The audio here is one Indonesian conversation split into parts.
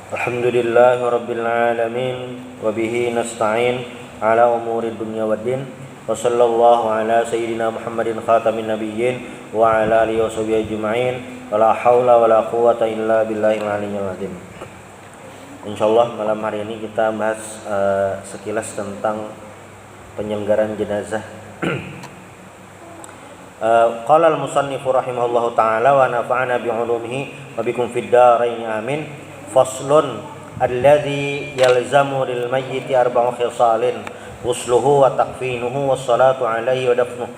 Alhamdulillahirabbil alamin wa bihi nasta'in ala umuri dunya waddin wa sallallahu ala sayyidina Muhammadin khatamin nabiyyin wa ala alihi washabihi ajma'in wa la haula wa la quwwata illa billahil aliyyil azim. Insyaallah malam hari ini kita bahas sekilas tentang penyelenggaraan jenazah. Qala al-musannifu rahimahullahu taala wa nafa'ana bi 'ulumihi wa bikum fid dharain amin. Faslun alladzi yalzamu lil mayyiti arba'u khisalin ghusluhu wa takfinuhu wassalatu alaihi wa dafnuhu.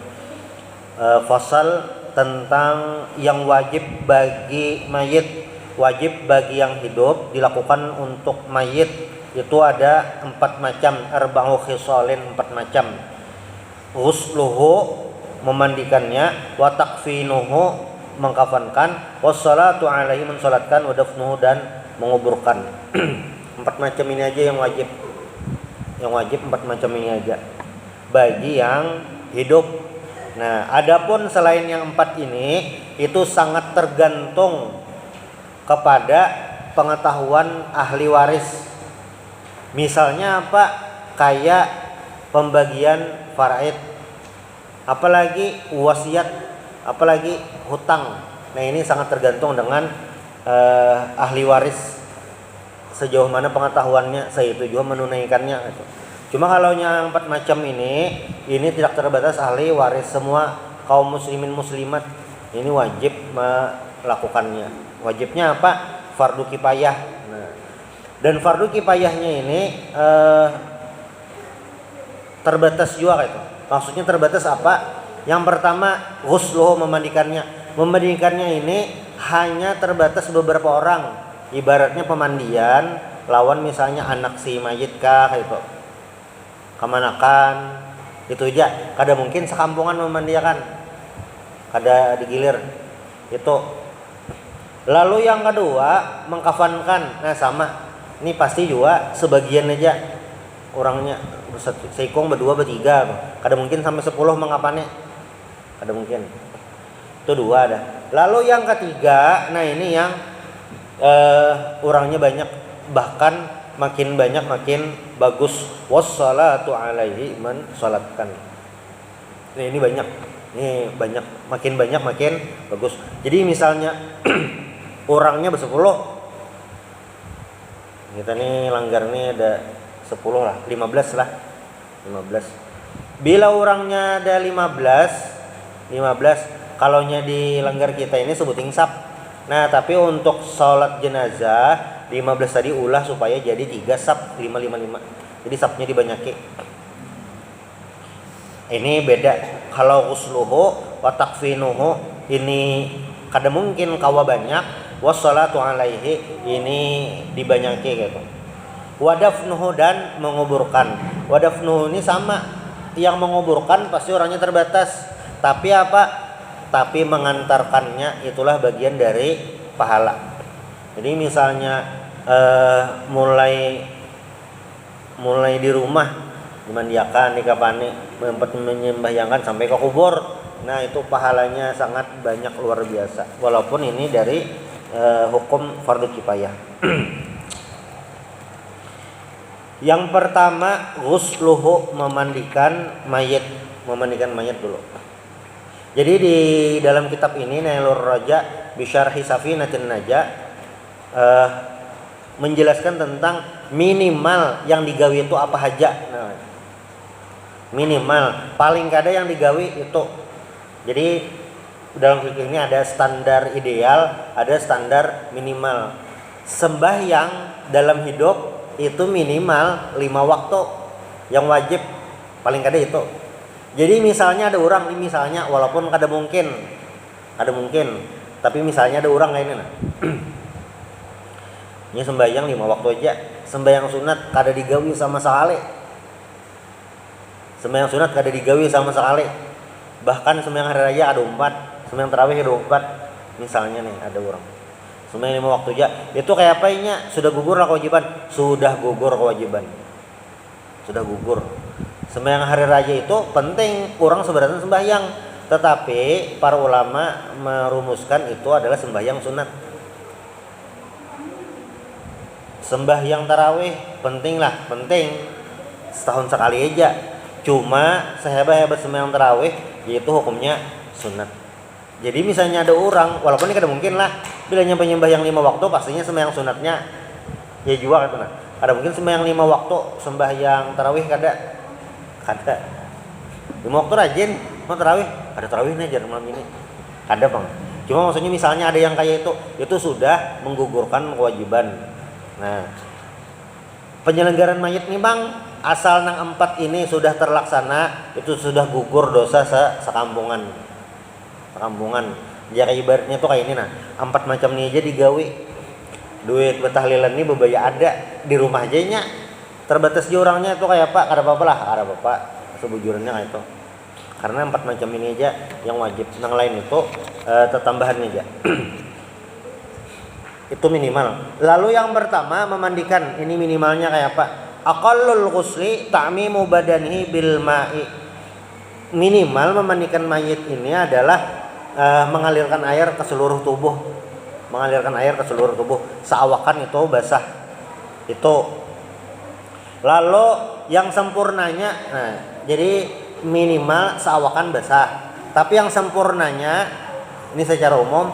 Fasal tentang yang wajib bagi mayit, wajib bagi yang hidup dilakukan untuk mayit itu ada 4 macam, arba'u khisalin, 4 macam. Ghusluhu memandikannya, wa takfinuhu mengkafankan, wassalatu alaihi mensalatkan, wa dafnuhu dan menguburkan. 4 macam ini aja yang wajib. Yang wajib 4 macam ini aja bagi yang hidup. Nah, adapun selain yang 4 ini itu sangat tergantung kepada pengetahuan ahli waris. Misalnya apa? Kayak pembagian faraid, apalagi wasiat, apalagi hutang. Nah, ini sangat tergantung dengan ahli waris sejauh mana pengetahuannya, itu juga menunaikannya gitu. Cuma kalau yang 4 macam ini tidak terbatas ahli waris, semua kaum muslimin muslimat ini wajib melakukannya. Wajibnya apa? Fardu kifayah. Nah, dan fardu kifayahnya ini terbatas juga gitu. Maksudnya terbatas apa? Yang pertama, ghusluhu memandikannya. Memandikannya ini hanya terbatas beberapa orang. Ibaratnya pemandian lawan misalnya anak si mayit kah itu, kemanakan itu aja. Kada mungkin sekampungan memandikan, kada digilir itu. Lalu yang kedua, mengkafankan. Nah sama, ini pasti juga sebagian aja orangnya, seikung berdua bertiga, kada mungkin sampai 10 mengapannya, kada mungkin. Itu 2 ada. Lalu yang ketiga, nah ini yang orangnya banyak, bahkan makin banyak makin bagus. Wassalatu alaihi, mensalatkan. Nah, ini banyak. Ini banyak, makin banyak makin bagus. Jadi misalnya orangnya bersepuluh, kita nih langgar nih ada 10 lah, 15 lah. 15. Bila orangnya ada 15, kalaunya di langgar kita ini sebutin sap. Nah, tapi untuk sholat jenazah 15 tadi ulah supaya jadi 3 sap, 5. Jadi sapnya dibanyaki. Ini beda. Kalau ghusluhu wa takfinuhu ini kada mungkin kawa banyak, wassalatu alaihi ini dibanyaki gitu. Wa dafnuhu dan menguburkan. Wa dafnuhu ini sama, yang menguburkan pasti orangnya terbatas. Tapi apa? Tapi mengantarkannya itulah bagian dari pahala. Jadi misalnya mulai di rumah dimandiakan, dikapani, menyembahyangkan sampai ke kubur. Nah, itu pahalanya sangat banyak, luar biasa. Walaupun ini dari hukum fardu kifayah. Yang pertama, ghusluhu memandikan mayit dulu. Jadi di dalam kitab ini Nailur Raja bi Syarhi Safinatin Najah menjelaskan tentang minimal yang digawi itu apa aja. Nah, minimal paling kada yang digawi itu. Jadi dalam fikih ini ada standar ideal, ada standar minimal. Sembahyang dalam hidup itu minimal 5 waktu yang wajib, paling kada itu. Jadi misalnya ada orang, misalnya walaupun kada mungkin, tapi misalnya ada orang kayak ini nah. Ini sembahyang 5 waktu aja, sembahyang sunat kada digawi sama sekali. Sembahyang sunat kada digawi sama sekali. Bahkan sembahyang hari raya ada 4, sembahyang tarawih ada 4. Misalnya nih ada orang. Sembahyang 5 waktu aja. Itu kayak apa nya? Sudah gugur kewajiban. Sudah gugur. Sembahyang hari raya itu penting, kurang sebenarnya sembahyang, tetapi para ulama merumuskan itu adalah sembahyang sunat. sembahyang tarawih penting setahun sekali aja. Cuma sehebat-hebat sembahyang tarawih yaitu hukumnya sunat. Jadi misalnya ada orang, walaupun ini kada mungkin lah, bila nyampe nyembahyang 5 waktu pastinya sembahyang sunatnya ya juga kan. Ada mungkin sembahyang 5 waktu, sembahyang tarawih kada. 5 waktu rajin, mau tarawih, ada tarawih aja malam ini. Ada bang. Cuma maksudnya misalnya ada yang kayak itu sudah menggugurkan kewajiban. Nah, penyelenggaraan mayit nih bang, asal nang 4 ini sudah terlaksana, itu sudah gugur dosa sekampungan. Ya kayak ibaratnya tuh kayak ini 4 macam ini aja digawe. Duit betahlilan ini bebaya ada di rumah aja nya. Terbatas aja orangnya itu kayak Pak, kada apa-apa lah, kada apa-apa sebujurnya kayak itu. Karena 4 macam ini aja yang wajib. Yang lain itu tetambahan aja. Itu minimal. Lalu yang pertama memandikan, ini minimalnya kayak apa? Aqallul ghusli ta'mimu badanihi bil ma'i. Minimal memandikan mayit ini adalah mengalirkan air ke seluruh tubuh. Seawakan itu basah. Itu. Lalu yang sempurnanya, jadi minimal seawakan basah. Tapi yang sempurnanya ini secara umum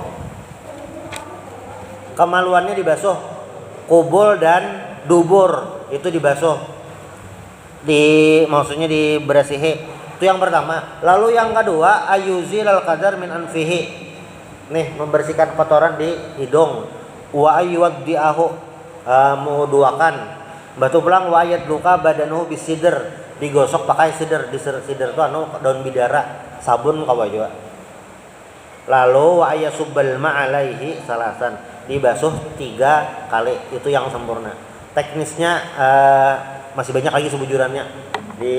kemaluannya dibasuh, kubul dan dubur itu dibasuh, maksudnya diberasihi. Itu yang pertama. Lalu yang kedua, ayuzil al qadar min anfihi. Nih, membersihkan kotoran di hidung. Wa ayywaddi'ahu, menguduakan. Batu pulang wa yadluka badanuhu bisidr, digosok pakai sidr. Sidr itu daun bidara, sabun kawa juga. Lalu wa ayasubbal ma'alaihi salasan, dibasuh 3 kali. Itu yang sempurna. Teknisnya masih banyak lagi sebujurannya di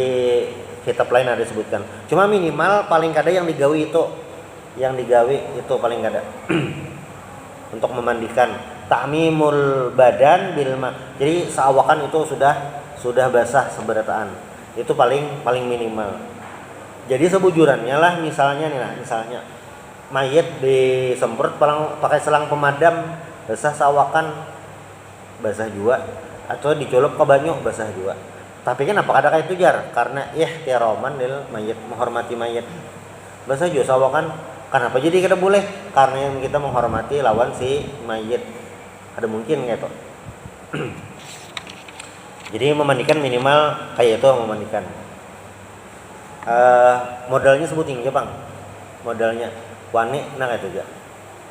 kitab lain ada disebutkan. Cuma minimal paling kada yang digawe itu paling kada untuk memandikan ta'mimul badan bil ma. Jadi seawakan itu sudah basah seberataan. Itu paling minimal. Jadi sebujurannya lah misalnya mayit disemprot pakai selang pemadam, basah seawakan, basah juga, atau dicolok ke banyu, basah juga. Tapi kan apa kada kayak itu jar? Karena ihtiroman lil mayit, menghormati mayit. Basah juga seawakan. Kenapa jadi kita boleh? Karena yang kita menghormati lawan si mayit. Ada mungkin kayak itu. Jadi memandikan minimal kayak itu memandikan. Modalnya sebutin aja bang. Modalnya wani kayak itu aja.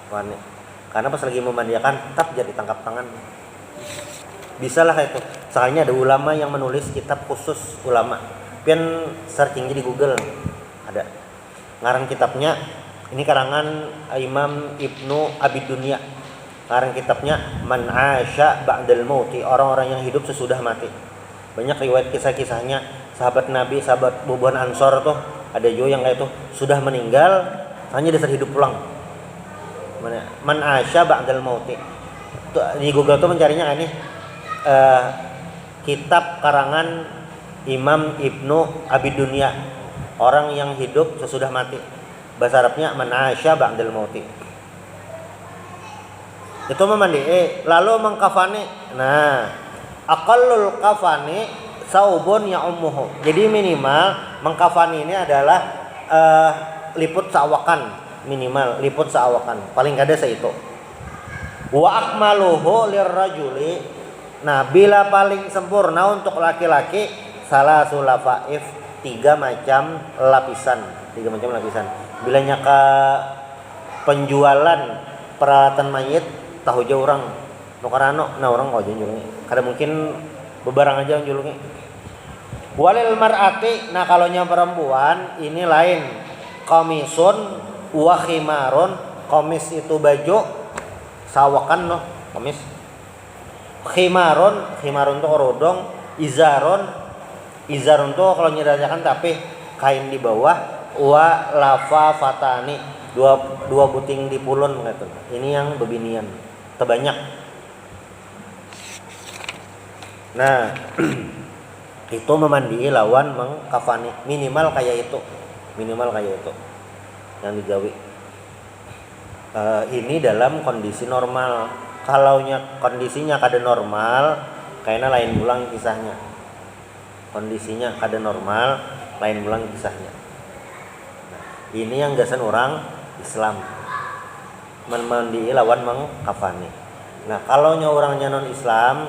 Wani. Karena pas lagi memandikan tetap jadi tangkap tangan. Bisa lah kayak itu. Soalnya ada ulama yang menulis kitab khusus ulama. Pian searching di Google ada. Ngarang kitabnya ini karangan Imam Ibnu Abi Dunya. Ngarang kitabnya Man Asya Ba'dal Mauti, orang-orang yang hidup sesudah mati. Banyak riwayat kisah-kisahnya sahabat Nabi, sahabat bubuhan Ansor tuh ada juga yang kayak itu sudah meninggal hanya dasar hidup pulang. Man Asya Ba'dal Mauti. Di Google tuh mencarinya ini kitab karangan Imam Ibnu Abi Dunya, orang yang hidup sesudah mati. Bahasa Arabnya Man Asya Ba'dal Mauti. Itu memandi. Lalu mengkafani. Nah, aqallul kafani saubun ya'ummuhu. Jadi minimal mengkafani ini adalah liput seawakan, minimal liput seawakan. Paling kada itu. Wa akmaluhu lirrajuli. Nah, bila paling sempurna untuk laki-laki salah sulafaif 3 macam lapisan. Bila nyaka penjualan peralatan mayit tahu aja orang nukarano, orang kok julungi. Kada mungkin bebarang aja julungi. Walil mar'ati, nah kalau nya perempuan ini lain. Qamisun wa khimarun. Qamis itu baju, sawakan qamis. Khimarun tuh kerudung. Izarun tuh kalau nyerajakan tapi kain di bawah. Wa lafafatani, dua buting di pulun gitu. Ini yang bebinian terbanyak. Nah, itu memandii lawan mengkafani minimal kayak itu yang digawe. Ini dalam kondisi normal. Kalaunya kondisinya kada normal, kayaknya lain ulang kisahnya. Kondisinya kada normal, lain ulang kisahnya. Nah, ini yang gasan orang Islam. Mandi lawan mengkafani. Nah, kalaunya orangnya non Islam,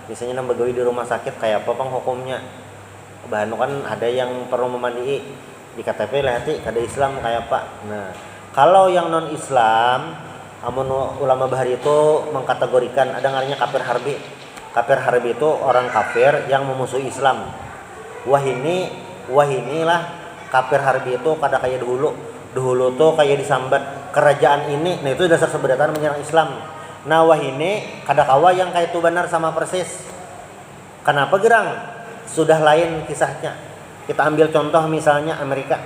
biasanya nang begawi di rumah sakit kayak apa bang hukumnya? Bahan kan ada yang perlu memandi di KTP lah hati kada Islam kayak apa. Nah, kalau yang non Islam, amun ulama bahari itu mengkategorikan ada ngarannya kafir harbi. Kafir harbi itu orang kafir yang memusuhi Islam. Wah inilah kafir harbi itu kada kayak dahulu. Dahulu tuh kayak disambat kerajaan ini. Nah, itu dasar sebedatan menyerang Islam. Nah, wah ini kada kawa yang kayak itu benar sama persis. Kenapa gerang? Sudah lain kisahnya. Kita ambil contoh misalnya Amerika.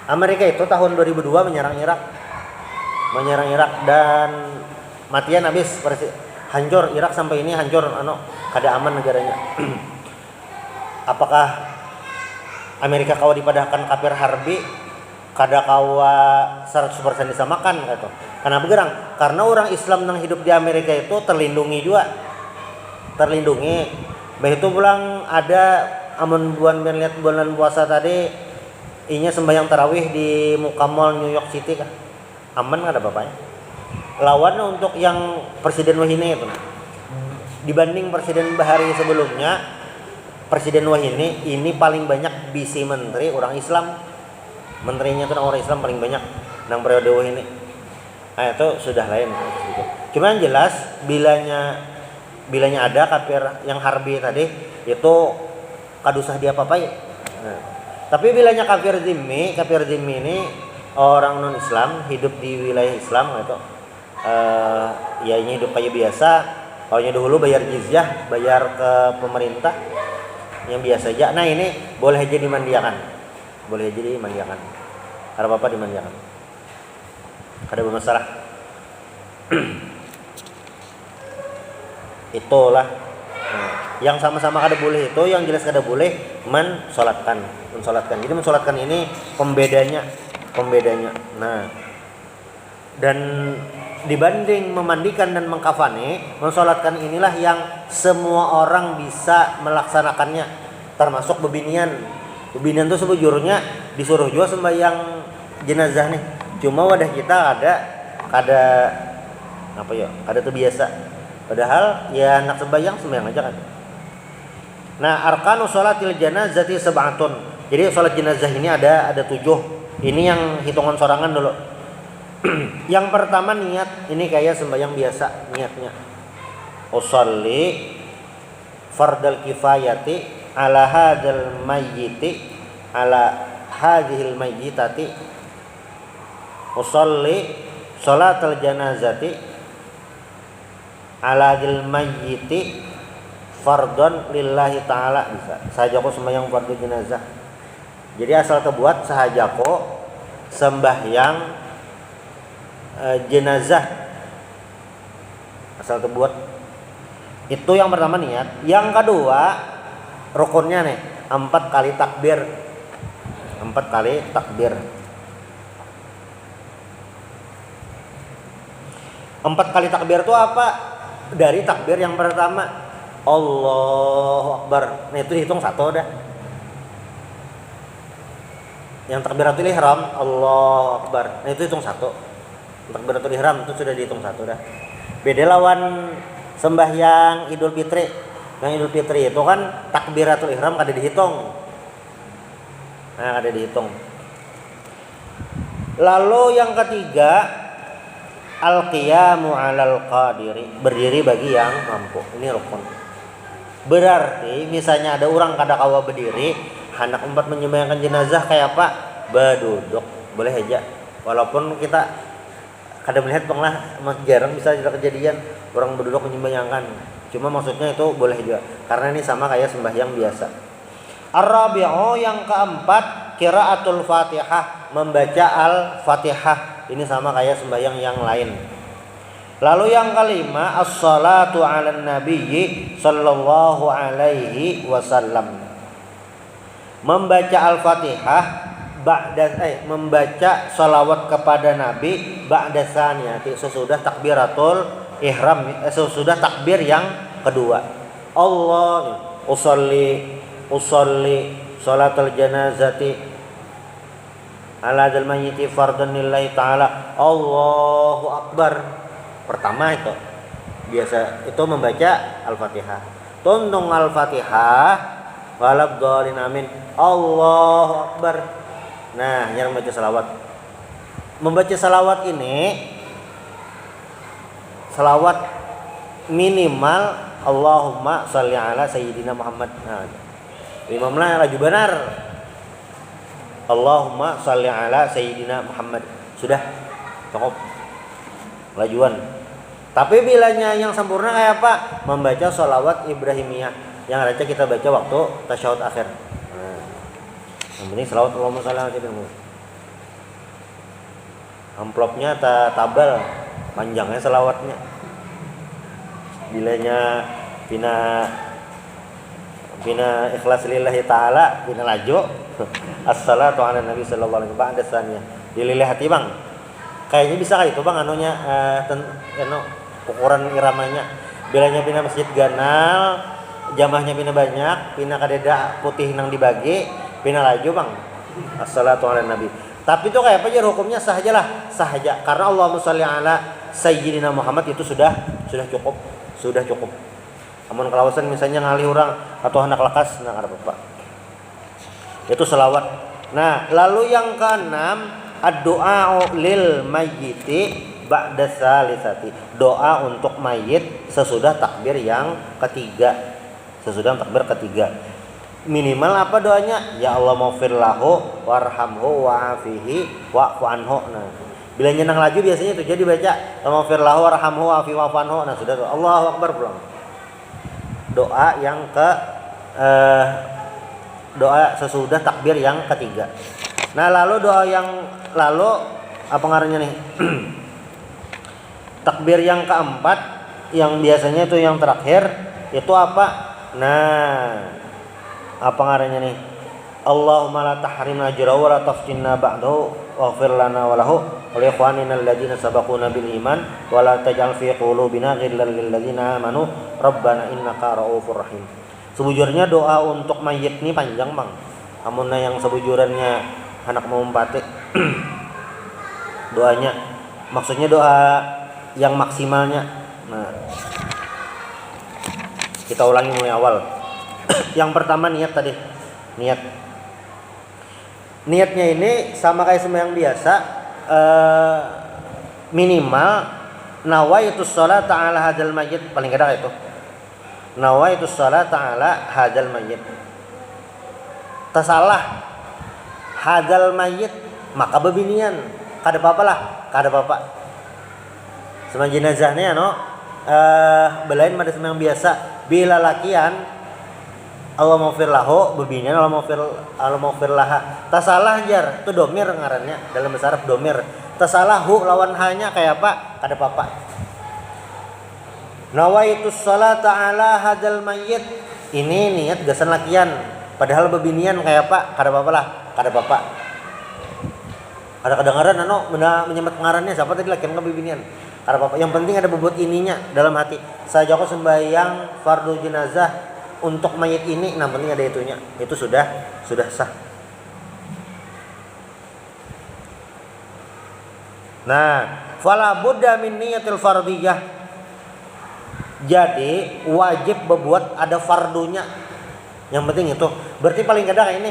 Amerika itu tahun 2002 menyerang Irak dan matian habis hancur Irak sampai ini hancur kada aman negaranya. Apakah Amerika kawa dipadahkan kafir harbi? Kada kawa 100% disamakan gitu. Kenapa gerang? Karena orang Islam yang hidup di Amerika itu terlindungi juga. Begitu pulang ada amun lihat bulan puasa tadi inya sembahyang tarawih di muka mall New York City kah? Aman kada bapaknya. Lawannya untuk yang Presiden Wahine itu. Dibanding Presiden Bahari sebelumnya, Presiden Wahine ini paling banyak bisi menteri orang Islam. Menterinya itu orang Islam paling banyak nang periode Wahine. Nah, itu sudah lain. Cuman jelas bilanya ada kafir yang harbi tadi itu kadusah dia apa-apa ya. Nah, tapi bilanya kafir zimmi ini orang non Islam hidup di wilayah Islam gitu. Ya ini hidup kayak biasa. Kalau dahulu bayar jizyah, bayar ke pemerintah yang biasa aja. Nah, ini boleh aja dimandiakan. Ada apa-apa dimandiakan. Ada bermasalah. Itulah yang sama-sama kada boleh itu, yang jelas kada boleh mensolatkan. Jadi mensolatkan ini pembedanya. Nah, dan dibanding memandikan dan mengkafani, mensolatkan inilah yang semua orang bisa melaksanakannya, termasuk bebinian. Bebinian itu sebujurnya disuruh juga sembahyang jenazah nih. Cuma wadah kita kada terbiasa. Padahal ya nak sembahyang aja kan. Nah, arkanu sholatil janazati sab'atun. Jadi sholat jenazah ini ada 7. Ini yang hitungan sorangan dulu. Yang pertama niat, ini kayak sembahyang biasa niatnya. Usolli fardal kifayati ala hadhil mayyitati usolli sholatal janazati ala hadhil mayyiti fardhon lillahi ta'ala. Bisa sahajaku sembahyang fardu jenazah. Jadi asal kebuat sahajaku sembahyang jenazah, asal kebuat itu yang pertama niat. Yang kedua rukunnya nih 4 kali takbir. 4 kali takbir. 4 kali takbir itu apa? Dari takbir yang pertama Allahu Akbar. Nah, itu hitung 1 dah. Yang takbiratul ihram Allahu Akbar. Nah, itu hitung 1. Takbiratul ihram itu sudah dihitung 1 dah. Beda lawan sembahyang Idul Fitri. Yang Idul Fitri itu kan takbiratul ihram kada dihitung. Nah, kada dihitung. Lalu yang ketiga al-qiyamu 'alal qadiri, berdiri bagi yang mampu. Ini rukun. Berarti misalnya ada orang kada kawa berdiri, hendak menyembahyangkan jenazah kayak apa? Beduduk. Boleh aja. Walaupun kita kada melihat jarang bisa kejadian orang berduduk menyembahyangkan. Cuma maksudnya itu boleh juga. Karena ini sama kayak sembahyang biasa. Ar-rabi'u yang keempat qiraatul Fatihah, membaca Al-Fatihah. Ini sama kayak sembahyang yang lain. Lalu yang kelima as-salatu 'alan nabiyyi sallallahu alaihi wasallam. Membaca Al-Fatihah membaca salawat kepada Nabi ba'da saniyati, sesudah takbiratul ihram, sesudah takbir yang kedua. Allah usolli salatul janazati ala dzal mayyiti fardhan lillahi ta'ala. Allahu akbar. Pertama itu biasa itu membaca Al-Fatihah. Tuntung Al-Fatihah walabdallin amin. Allahu akbar. Nah, yang membaca salawat. Membaca salawat ini salawat minimal Allahumma sholli ala sayyidina Muhammad. Nah, imamnya laju benar. Allahumma sholli ala sayyidina Muhammad. Sudah cukup. Lajuan. Tapi bilanya yang sempurna kayak apa? Membaca sholawat Ibrahimiyah yang ada kita baca waktu tasyahud akhir. Nah, yang penting sholawat Allahumma sholli ala sayyidina Muhammad. Amplopnya tabal, panjangnya sholawatnya. Bilanya bina ikhlas lillahi ta'ala, bina laju as-salatu ala nabi sallallahu alaihi wasallam ba'da dililih hati bang. Kayaknya bisa kayak itu bang anunya ukuran iramanya. Bilanya pina masjid ganal, jamaahnya pina banyak, pina kadeda putih nang dibagi, pina laju bang as-salatu ala nabi. Tapi itu kayak apa aja hukumnya sah aja lah, sah aja. Karena Allahumma sholli ala sayyidina Muhammad itu sudah cukup. Amun kelawasan misalnya ngalih orang atau anak lakas, nah ada apa? Itu selawat. Nah, lalu yang keenam, ad-du'a lil mayyiti ba'da salisati. Doa untuk mayit sesudah takbir yang ketiga. Minimal apa doanya? Ya Allah maghfir lahu warhamhu wa'afihi wa'fu anhu. Nah, bila nyenang laju biasanya itu jadi baca maghfir lahu warhamhu wa'afihi wa'fu anhu. Nah, sudah Allahu akbar pulang. Doa yang doa sesudah takbir yang ketiga. Nah, lalu apa ngarannya nih? Takbir yang keempat yang biasanya itu yang terakhir itu apa? Nah, apa ngarannya nih? Allahumma la tahrimna ajrahu wa la taftinna ba'dahu waghfir lana wa lahu wa li ikhwanina alladziina sabaquna bil iman wa la taj'al fi qulubina ghillan lil ladziina amanu rabbana innaka ra'ufur rahim. Sebujurnya doa untuk mayit ini panjang bang. Amunna yang sebujurannya anak mau mempati doanya maksudnya doa yang maksimalnya. Nah, kita ulangi mulai awal. Yang pertama niat tadi. Niatnya ini sama kayak sembahyang biasa, minimal nawaitus sholata ala hadzal mayyit, paling kadang itu. Nawaitus sholata ala hadzal mayyit. Tasalah hadzal mayyit maka bebinian kada apa-apa. Sama jenazahnya belain pada sembahyang biasa bila lakian Allah maghfir lahu bebinian Allah maghfir laha. Tasalah jar itu domir ngarannya dalam bahasa Arab domir. Tasalahu lawan hanya kayak apa? Kada apa-apa. Nawaitus sholata ala hadzal mayyit. Ini niat gasan lakian. Padahal bebinian kayak apa? Kada apa-apa. Ada kedengaran menyemat ngarannya siapa tadi lakian ke bebinian. Kada apa-apa. Yang penting ada bobot ininya dalam hati. Saja kok sembahyang fardu jenazah untuk mayit ini, nah penting ada itunya. Itu sudah sah. Nah, fala budda min niyatil fardiyah. Jadi wajib berbuat ada fardunya. Yang penting itu. Berarti paling kadang ini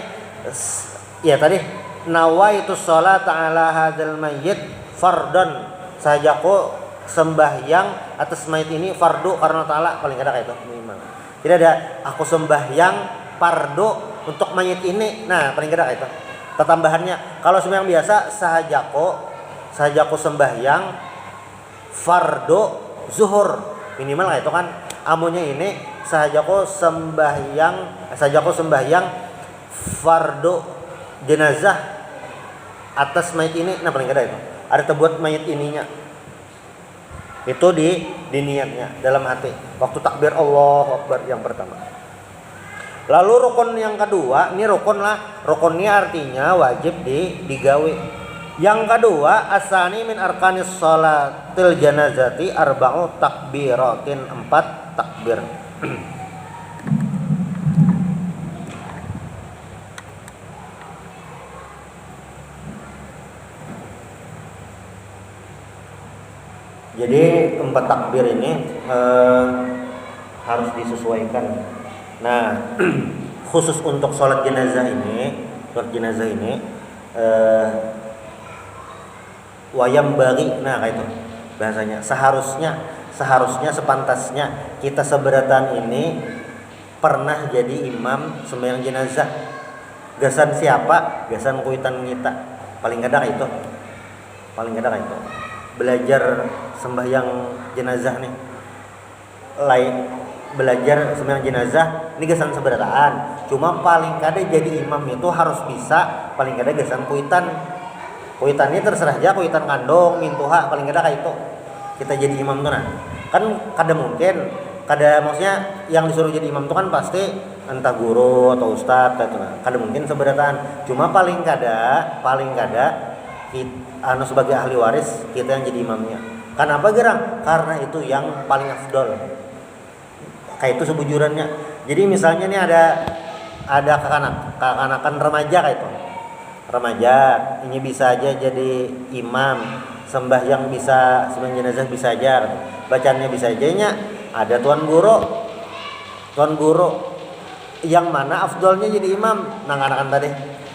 ya tadi nawaitus sholata ala hadzal mayyit fardhan. Sajaku sembahyang atas mayit ini fardu karena ta'ala, paling kadang itu minimal. Tidak ada aku sembahyang fardu untuk mayit ini. Nah, paling kadang itu. Tambahannya kalau sembahyang biasa sahajaku sembahyang fardu zuhur minimal itu kan. Amunnya ini sahajaku sembahyang fardu jenazah atas mayit ini. Nah, paling kadang itu. Ada terbuat mayit ininya. Itu di niatnya dalam hati waktu takbir Allahu Akbar yang pertama. Lalu rukun yang kedua, ini rukunnya artinya wajib digawe. Yang kedua, asani min arkanis sholatil janazati arba'u takbiratin, 4 takbir. Jadi 4 takbir ini harus disesuaikan. Nah, khusus untuk sholat jenazah ini wayam bagi, nah kayak itu bahasanya. Seharusnya sepantasnya kita seberatan ini pernah jadi imam sembahyang jenazah. Gasan siapa? Gasan kuitan kita. Paling kadang itu. Belajar sembahyang jenazah nih. Belajar sembahyang jenazah ini gasan seberataan. Cuma paling kada jadi imam itu harus bisa paling kada gasan kuitan. Kuitan ini terserah aja, kuitan kandung, mintuha, paling kada kayak itu. Kita jadi imam tuh nah. Kan kada mungkin, maksudnya yang disuruh jadi imam tuh kan pasti entah guru atau ustadz gitu nah. Kada mungkin seberataan. Cuma paling kada sebagai ahli waris kita yang jadi imamnya. Kenapa gerang? Karena itu yang paling afdol. Kayak itu sebujurannya. Jadi misalnya nih ada kekanakan remaja kayak itu. Remaja ini bisa aja jadi imam, sembahyang jenazah bisa aja. Bacaannya bisa aja nya. Ada tuan guru yang mana afdolnya jadi imam kanakan tadi.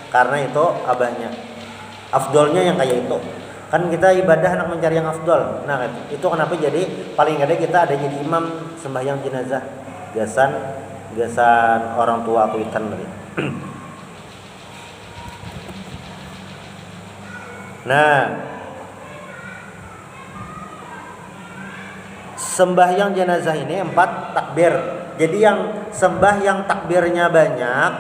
Karena itu abahnya. Afdolnya yang kayak itu. Kan kita ibadah nak mencari yang afdol. Nah, itu kenapa jadi paling ada kita ada jadi imam sembahyang jenazah. Gasan orang tua kuitan tadi. Nah, sembahyang jenazah ini 4 takbir. Jadi yang sembahyang takbirnya banyak,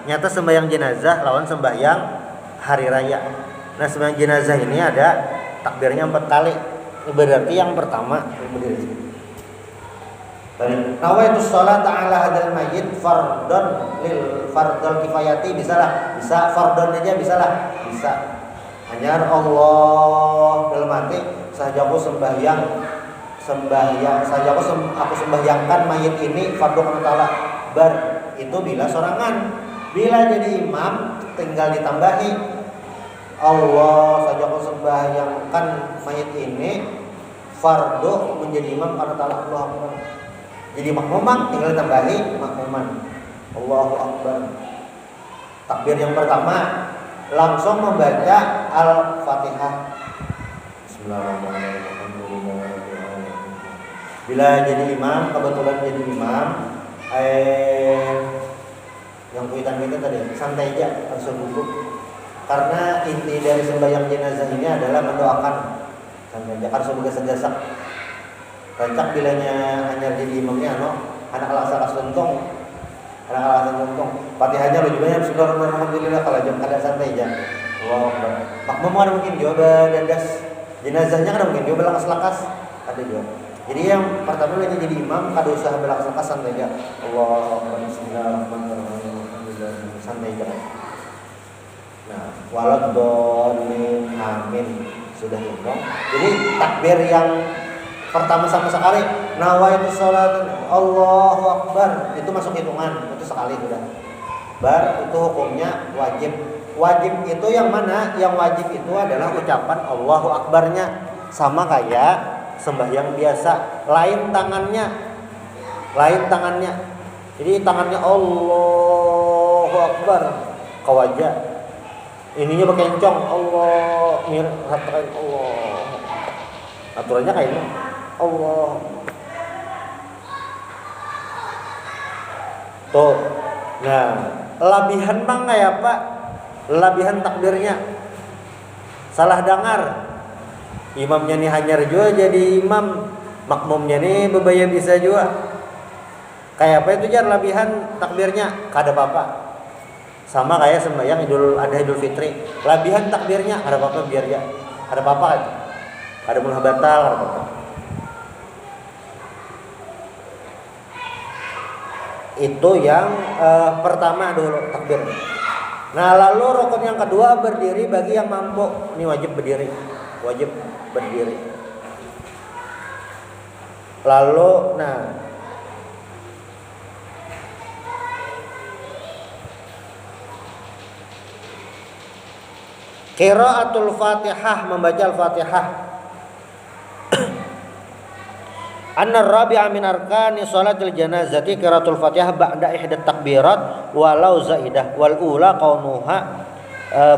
nyata sembahyang jenazah lawan sembahyang hari raya. Nah, sembahyang jenazah ini ada takbirnya 4 kali. Berarti yang pertama berdiri. Nawaitus sholata ala hadal mayyit fardon lil fardol kifayati, bisa fardon aja bisa. Hanya Allah dalam hati sahajaku aku sembahyangkan mayit ini fardhu ta'ala bar itu bila sorangan. Bila jadi imam tinggal ditambahi Allah sahajaku sembahyangkan mayit ini fardhu menjadi imam karena ta'ala Allah Akbar. Jadi makmumang tinggal ditambahi makmuman Allahu Akbar. Takbir yang pertama langsung membaca Al-Fatihah. Bismillahirrahmanirrahim. Bila jadi imam, kebetulan jadi imam, yang kuitan kita tadi santai aja, langsung duduk. Karena inti dari sembahyang jenazah ini adalah mendoakan. Santai aja, harus bergesak-gesak. Rancak bilanya hanya jadi imamnya, anak alasan untung. Fatihahnya lu juga yang Bismillahirrahmanirrahim kalau jam kada santai aja. Wow, makmum ada mungkin juga dandas. Jenazahnya kada mungkin juga lakas-lakas. Ada juga. Jadi yang pertama ini jadi imam kada usah lakas-lakas, santai aja. Allahu Bismillahirrahmanirrahim. Santai aja. Nah, waladhdallin amin. Sudah itu. Jadi takbir yang pertama sama sekali nawaitus sholat Allahu Akbar itu masuk hitungan, itu sekali sudah. Bar itu hukumnya wajib. Wajib itu yang mana? Yang wajib itu adalah ucapan Allahu Akbarnya, sama kayak sembahyang biasa. Lain tangannya. Jadi tangannya Allahu Akbar ke wajah. Ininya pakai encong Allah, ratakan Allah. Aturannya kayak ini. Allah. Tuh. Nah, labihan bang kayak apa? Labihan takbirnya. Salah dengar. Imamnya nih hanyar juga jadi imam, makmumnya nih bebaya bisa juga. Kayak apa itu jar labihan takbirnya? Kada apa-apa. Sama kayak sembahyang Idul Adha Idul Fitri. Labihan takbirnya kada apa-apa biar ya. Kada apa-apa kan? Kada mulah batal, kada apa-apa. Itu yang pertama dulu takbir. Nah, lalu rukun yang kedua berdiri bagi yang mampu. Ini wajib berdiri. Wajib berdiri. Lalu qiraatul Fatihah, membaca Al-Fatihah. Anna rabi'a min arkani salatil janazati qiraatul Fatihah ba'da ihdat takbirat walau zaidah wal ula qaunuha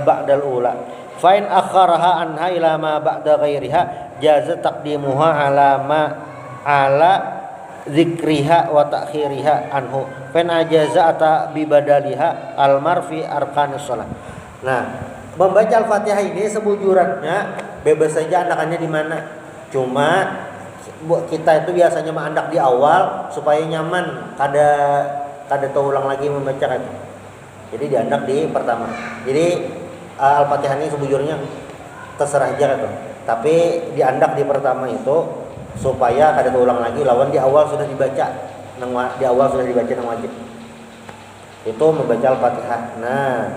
ba'dal ula. Fa in akharaha anha ila ma ba'da ghairiha jaza taqdimuha ala zikriha wa ta'khiriha anhu. Fa in ajaza ata bi badaliha al marfi arkanis shalah. Nah, membaca Al-Fatihah ini sebujurannya bebas saja andakannya di mana. Cuma kita itu biasanya mengandak di awal supaya nyaman, kada terulang lagi membaca itu. Jadi diandak di pertama. Jadi Al-Fatihah ini sebujurnya terserah aja itu. Tapi diandak di pertama itu supaya kada terulang lagi, lawan di awal sudah dibaca. Di awal sudah dibaca yang wajib. Itu membaca Al-Fatihah. Nah,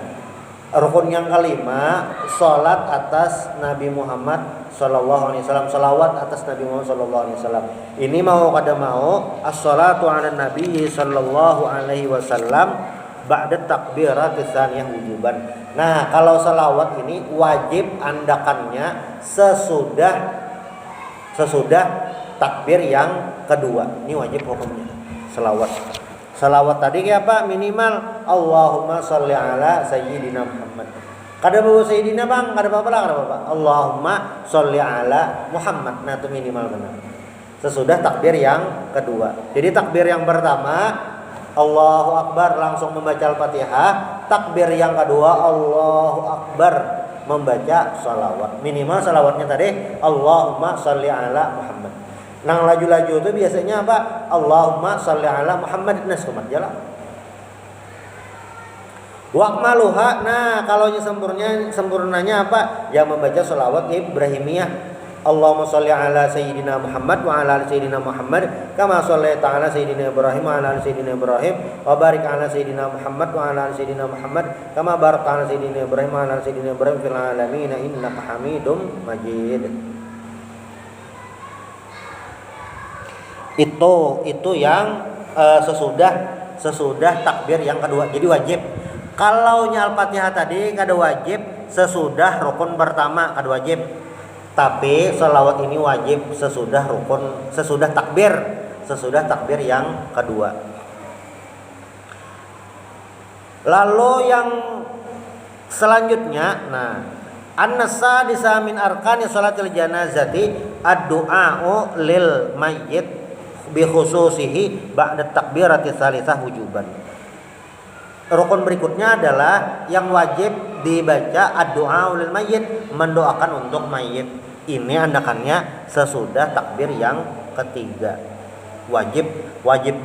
rukun yang kelima, salat atas Nabi Muhammad sallallahu alaihi wasallam, salawat atas Nabi Muhammad sallallahu alaihi wasallam. Ini mau kada mau as-salatu ala nabi sallallahu alaihi wasallam ba'da takbiratis tsaniyah wujuban. Nah, kalau salawat ini wajib andakannya sesudah takbir yang kedua. Ini wajib hukumnya. Salawat tadi kayak apa? Minimal Allahumma sholli ala sayyidina Muhammad. Kada bawa sayyidina bang, kada apa-apa lah, kada apa-apa. Allahumma sholli ala Muhammad. Nah, itu minimal benar. Sesudah takbir yang kedua. Jadi takbir yang pertama Allahu Akbar langsung membaca Al-Fatihah. Takbir yang kedua Allahu Akbar membaca salawat. Minimal salawatnya tadi Allahumma sholli ala Muhammad. Nang laju-laju itu biasanya apa? Allahumma sholli ala Muhammad nas kumat jalan. Waqmaluha, nah kalau sempurnanya apa? Yang membaca salawat Ibrahimiyah. Allahumma sholli ala sayyidina Muhammad wa ala sayyidina Muhammad kama shallaita ala sayyidina Ibrahim wa ala sayyidina Ibrahim wa barik ala sayyidina Muhammad wa ala sayyidina Muhammad kama barakta ala sayyidina Ibrahim wa ala sayyidina Ibrahim fil alamin innaka Hamidum Majid. Itu yang sesudah takbir yang kedua. Jadi wajib. Kalau Al-Fatihah tadi kada wajib sesudah rukun pertama, kada wajib. Tapi sholawat ini wajib sesudah takbir yang kedua. Lalu yang selanjutnya, an-nasadisa min arkani sholatil janazati ad-du'a'u lil mayyit bi khususihi ba'da takbirati tsalitsah wujuban. Rukun berikutnya adalah yang wajib dibaca ad-du'a lil mayyit, mendoakan untuk mayit. Ini andakannya sesudah takbir yang ketiga. Wajib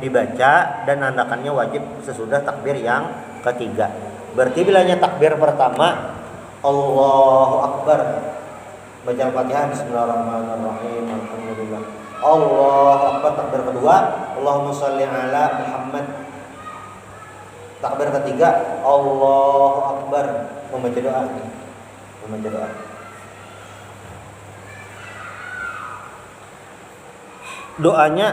dibaca dan andakannya wajib sesudah takbir yang ketiga. Berarti bilanya takbir pertama Allahu Akbar, baca Al-Fatihah bismillahirrahmanirrahim alhamdulillah. Allahu Akbar. Takbir kedua Allahumma sholli ala Muhammad. Takbir ketiga Allahu Akbar, membaca doa. Doanya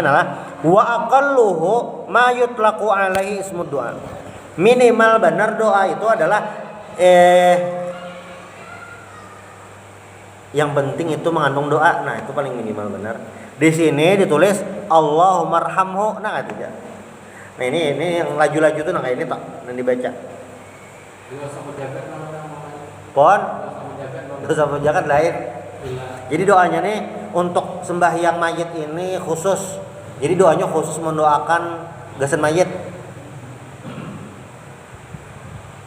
adalah wa aqalluhu ma yutlaqu alaihi ismud doa. Minimal benar doa itu adalah yang penting itu mengandung doa. Nah, itu paling minimal benar. Di sini ditulis Allahumarhamhu. Nah, itu aja. Nah, ini yang laju-laju tuh kayak ini tak yang dibaca. Dosa mujakat lain. Jadi doanya nih untuk sembahyang mayit ini khusus. Jadi doanya khusus mendoakan gasan mayit.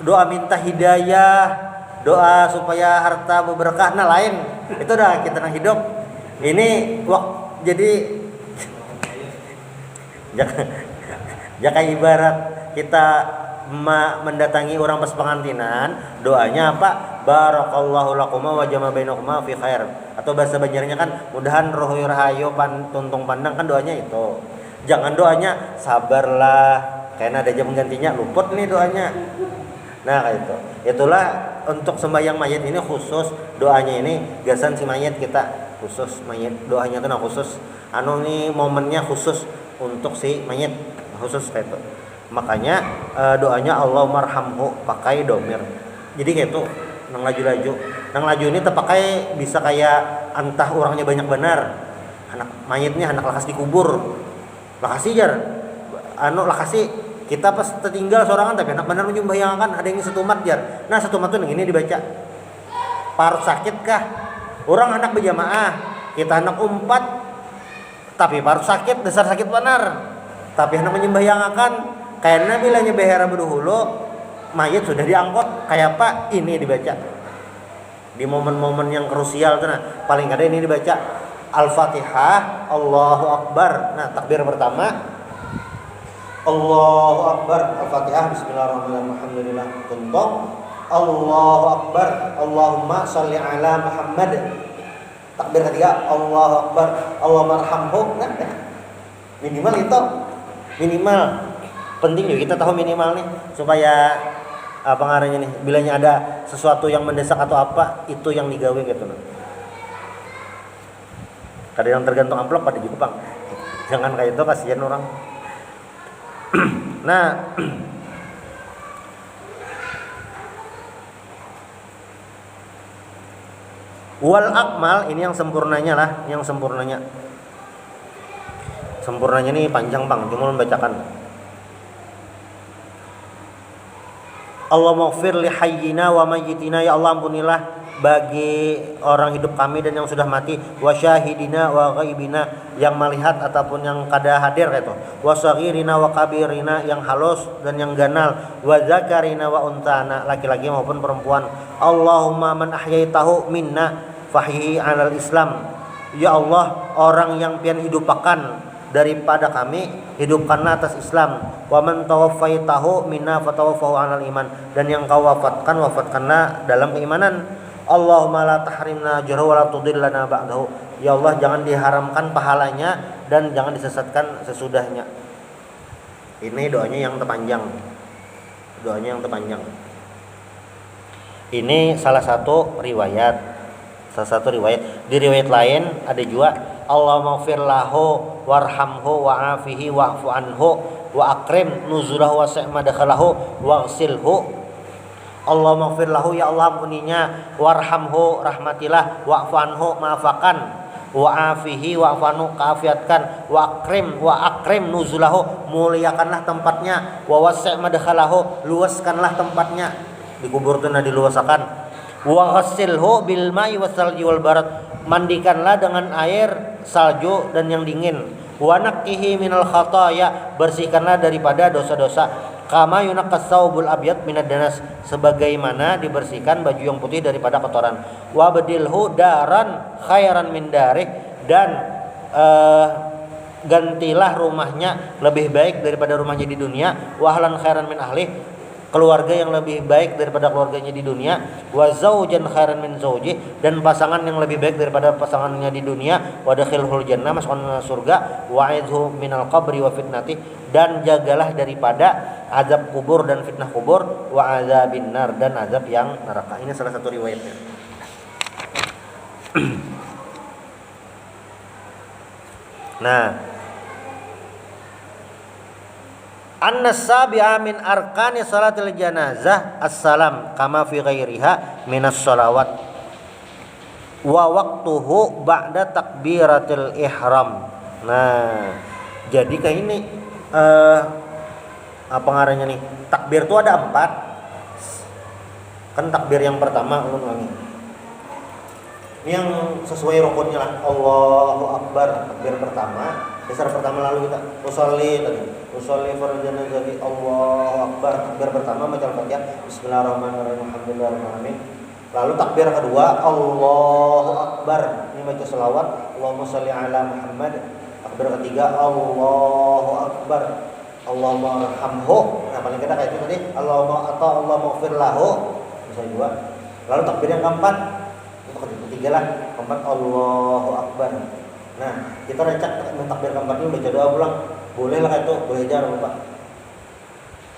Doa minta hidayah, doa supaya harta berkah, nah lain. Itu dah kita nang hidup. Ini jadi jaka ibarat kita mendatangi orang pas pengantinan, doanya apa? Barakallahu lakuma wa jama bainakuma fi khair. Atau bahasa Banjarnya kan mudahan roh rahayu tuntung pandang, kan doanya itu. Jangan doanya sabarlah, karena ada jam gantinya, luput nih doanya. Nah kayak itu. Itulah untuk sembahyang mayit ini khusus doanya ini gasan si mayit kita khusus mayit doanya itu khusus. Anu nih momennya khusus untuk si mayit khusus kayak itu. Makanya doanya Allahummarhamhu pakai domir. Jadi kayak itu nang laju-laju. Nang laju ini terpakai bisa kayak antah orangnya banyak benar. Anak mayitnya anak lakas dikubur. Lakasi jar. Anu lakasi kita pas tertinggal sorangan tapi anak benar menjumbayangkan ada yang setumat jar. Nah setumat tuh ini dibaca. Parut sakit kah? Orang anak berjamaah, kita anak umpat tapi parut sakit, dasar sakit benar. Tapi anak menyembahyangakan karena bila nyebehera berduhulu mayit sudah diangkut kayak apa ini dibaca. Di momen-momen yang krusial tuh nah, paling kada ini dibaca Al-Fatihah, Allahu Akbar. Nah, takbir pertama Allahu Akbar, Al-Fatihah, Bismillahirrahmanirrahim, Alhamdulillah, tuntung Allahu Akbar, Allahumma sholli ala Muhammad. Takbir ketiga Allahu Akbar, Allahummarhamhu. Nah, minimal itu, minimal penting juga kita tahu minimal nih supaya apa ngarannya nih, bilanya ada sesuatu yang mendesak atau apa itu yang digawe gitu loh. Kadang yang tergantung amplop pada juga bang, jangan kayak itu kasihan orang. Nah, wal akmal ini yang sempurnanya lah, yang sempurnanya. Sempurnanya ini panjang bang, cuma membacakan. Allahumma ighfir li hayyina wa mayyitina, ya Allah ampunilah bagi orang hidup kami dan yang sudah mati, wa syahidina wa ghaibina, yang melihat ataupun yang kada hadir itu, wa saghirina wa kabirina, yang halus dan yang ganal, wa zakarina wa untana, laki-laki maupun perempuan. Allahumma man ahyaitahu minna fahyihi 'alal Islam, ya Allah orang yang pian hidupakan daripada kami hidupkanlah atas Islam. Wa man tawaffaitahu minna fatawaffahu 'alal iman, dan yang kau wafatkanlah dalam keimanan. Allahumma la tahrimna ajrahu wa la tudillana ba'dahu, ya Allah jangan diharamkan pahalanya dan jangan disesatkan sesudahnya. Ini doanya yang terpanjang. Doanya yang terpanjang. Ini salah satu riwayat. Salah satu riwayat. Di riwayat lain ada juga Allahumma ighfir lahu warhamhu wa'afihi wa'fu anhu wa akrim nuzulahu wa sa'ma dakhalahu waghsilhu. Allahumma ighfir lahu, ya Allah ampuninya, warhamhu rahmatilah, wa'fu anhu maafakan, wa'afihi wa'fu anhu kaafiatkan, wa akrim nuzulahu muliakanlah tempatnya, wa wasi' madkhalahu luaskanlah tempatnya, dikubur tuh diluasakan, wa ghassilhu bil ma'i wasalji wal barad, mandikanlah dengan air, salju dan yang dingin, wa naqqihi minal khataya, bersihkanlah daripada dosa-dosa, kama yunaqas saubul abyad minad danas, sebagaimana dibersihkan baju yang putih daripada kotoran, wa badilhu daran khairan min darih, dan gantilah rumahnya lebih baik daripada rumahnya di dunia, wa ahlan khairan min ahli, keluarga yang lebih baik daripada keluarganya di dunia, wa zaujan khairan min zauji, dan pasangan yang lebih baik daripada pasangannya di dunia, wa dakhilhul jannah, masukkanlah surga, wa aidhu minal qabri wa fitnati, dan jagalah daripada azab kubur dan fitnah kubur, wa azabin nar, dan azab yang neraka. Ini salah satu riwayatnya. Nah, an-nasabi'a min arkani salatil janazah as-salam kama fi ghairiha minas shalawat wa waqtuhu ba'da takbiratil ihram. Nah, jadi kayak ini apa ngarannya nih? Takbir itu ada 4. Kan takbir yang pertama ulangi. Ini yang sesuai rukunnya lah. Allahu Akbar, takbir pertama. Dasar pertama lalu kita usolli tadi. Usolli farjana jadi Allahu Akbar, takbir pertama baca Al-Fatihah, Bismillahirrahmanirrahim, Alhamdulillahirrahmanirrahim. Lalu takbir kedua Allahu Akbar, ini baca selawat, Allahumma sholli ala Muhammad. Takbir ketiga Allahu Akbar, Allahumma arhamhu. Nah paling kita kayak itu tadi Allahumma atau Allahumma ighfir lahu, bisa juga. Lalu takbir yang keempat, untuk ketiga lah, keempat Allahu Akbar. Nah kita udah cek takbir keempat ini baca doa pulang boleh lah itu, boleh aja lupa.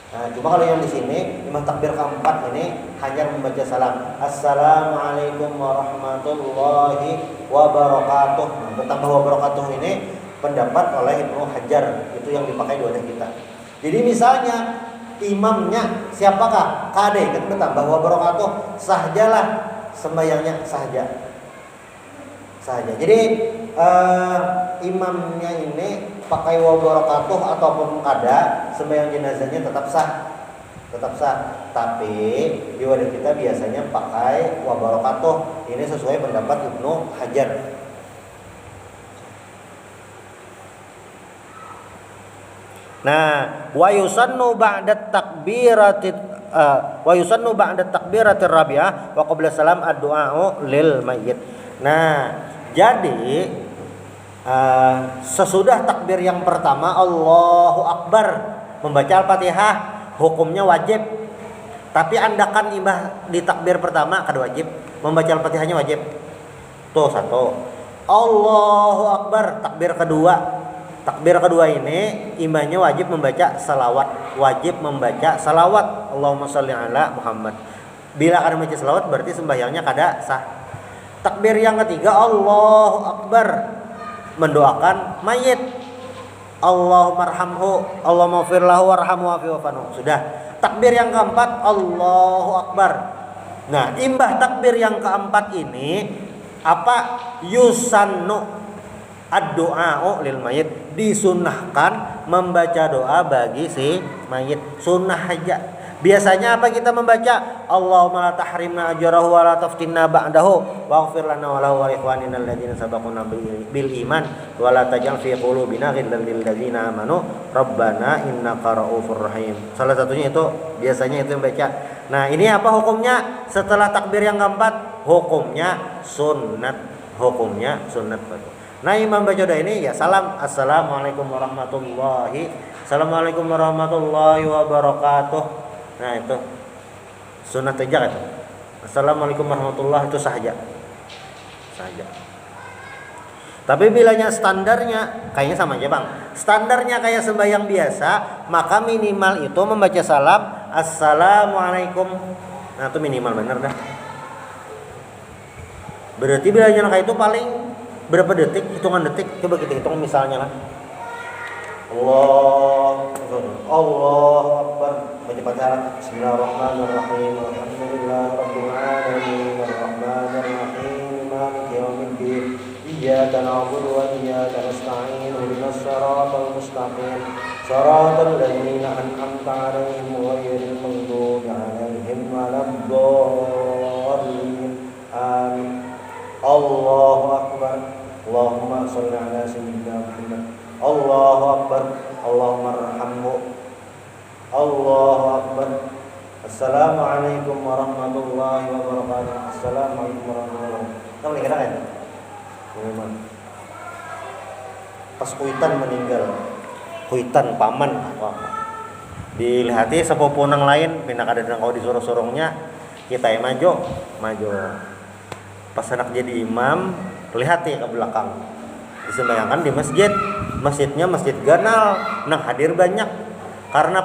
Nah, cuma kalau yang di sini imam takbir keempat ini hanya membaca salam. Assalamualaikum warahmatullahi wabarakatuh. Nah, bertambah wabarakatuh ini pendapat oleh Ibnu Hajar, itu yang dipakai di wadah kita. Jadi misalnya imamnya siapakah? Kade kan bertambah wabarakatuh, sahjalah sembahyangnya saja. Jadi imamnya ini pakai wabarakatuh ataupun kada, sembahyang jenazahnya tetap sah. Tapi di wadah kita biasanya pakai wabarakatuh. Ini sesuai pendapat Ibnu Hajar. Nah, wa yusannu ba'da takbiratir rabi'ah wa qabla salam ad-du'a lil mayyit. Nah, jadi sesudah takbir yang pertama Allahu Akbar membaca Al-Fatihah hukumnya wajib. Tapi andakan imbah di takbir pertama kada wajib, membaca Al-Fatihahnya wajib. Tuh satu. Allahu Akbar takbir kedua. Takbir kedua ini imbahnya wajib membaca salawat, Allahumma sholli ala Muhammad. Bila kada membaca salawat berarti sembahyangnya kada sah. Takbir yang ketiga Allahu Akbar mendoakan mayit. Allahumma arhamhu, Allahumma ighfir lahu warhamhu wa'fu anhu. Sudah. Takbir yang keempat Allahu Akbar. Nah, imbah takbir yang keempat ini apa? Yusannu ad-du'a lil mayit, disunnahkan membaca doa bagi si mayit, sunnah aja. Biasanya apa kita membaca? Allahumma la tahrimna ajrahu wa la taftinna ba'dahu waghfir lana wa lahu wa li ikhwanina alladziina sabaquna bil iman wa la taj'al fi qulubina ghillan lil ladzina amanu rabbana innaka ra'ufur rahim. Salah satunya itu biasanya itu yang baca. Nah, ini apa hukumnya? Setelah takbir yang keempat hukumnya sunnat. Nah, imam baca doa ini ya salam, assalamualaikum warahmatullahi wabarakatuh. Nah, itu sunat aja kan. Assalamualaikum warahmatullahi itu saja. Tapi bilanya standarnya kayaknya sama aja, Bang. Standarnya kayak sembahyang biasa, maka minimal itu membaca salam assalamualaikum. Nah, itu minimal bener dah. Berarti bilanya kayak itu paling berapa detik? Hitungan detik. Coba kita hitung misalnya lah. Allahu Akbar. Baca Fatihah. Bismillahirrahmanirrahim. Alhamdulillahirabbil alamin. Arrahmanirrahim. Maliki yaumiddin. Iyyaka na'budu wa iyyaka nasta'in. Ihdinas siratal mustaqim. Siratal ladzina an'amta 'alaihim ghairil maghdubi 'alaihim waladdallin. Amin. Allahu Akbar. Allahumma shalli ala sayyidina Muhammad. Allahu Akbar. Allahumma arhamhu. Allahu Akbar. Assalamualaikum warahmatullahi wabarakatuh. Assalamualaikum warahmatullahi wabarakatuh. Kamu kira kan? Memang. Pas Kuitan meninggal. Kuitan paman apa? Dilihati sepupu nang lain pindah kada nang kau disuruh-suruhnya, kita yang maju. Pas anak jadi imam, lihat ke belakang. Disembahyangkan di masjid. Masjidnya masjid ganal, nah hadir banyak. Karena